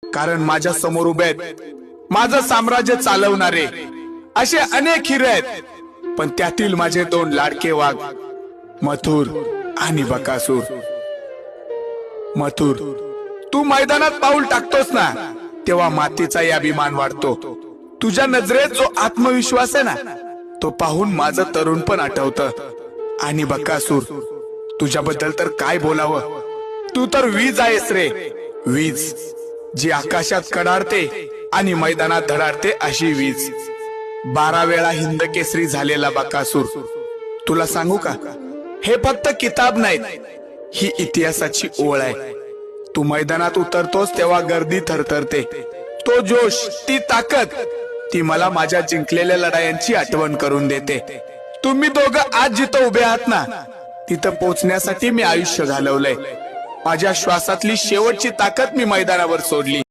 कारण माझ्या समोर उभे आहेत माझं साम्राज्य चालवणारे असे अनेक हिरे आहेत, पण त्यातील माझे दोन लाडके वाघ मथुर आणि बकासूर. मथुर, तू मैदानात पाऊल टाकतोस ना, तेव्हा मातीचाही अभिमान वाढतो. तुझ्या नजरेत जो आत्मविश्वास आहे ना, तो पाहून माझं तरुण पण आठवतं. आणि बकासूर, तुझ्याबद्दल तर काय बोलावं, तू तर वीज आहेस रे, वीज जी आकाशात कडाडते आणि मैदानात धडाडते अशी वीज. 12 वेळा हिंद केसरी झालेला बकासूर. तुला सांगू का, हे फक्त किताब नाहीत, ही इतिहासाची ओळ आहे. तू मैदानात उतरतोस तेव्हा गर्दी थरथरते. तो जोश, ती ताकद, ती मला माझ्या जिंकलेल्या लढायांची आठवण करून देते. तुम्ही दोघं आज जिथं उभे आहात ना, तिथं पोहोचण्यासाठी मी आयुष्य घालवलंय. माझ्या श्वासातली शेवटची ताकद मी मैदानावर सोडली.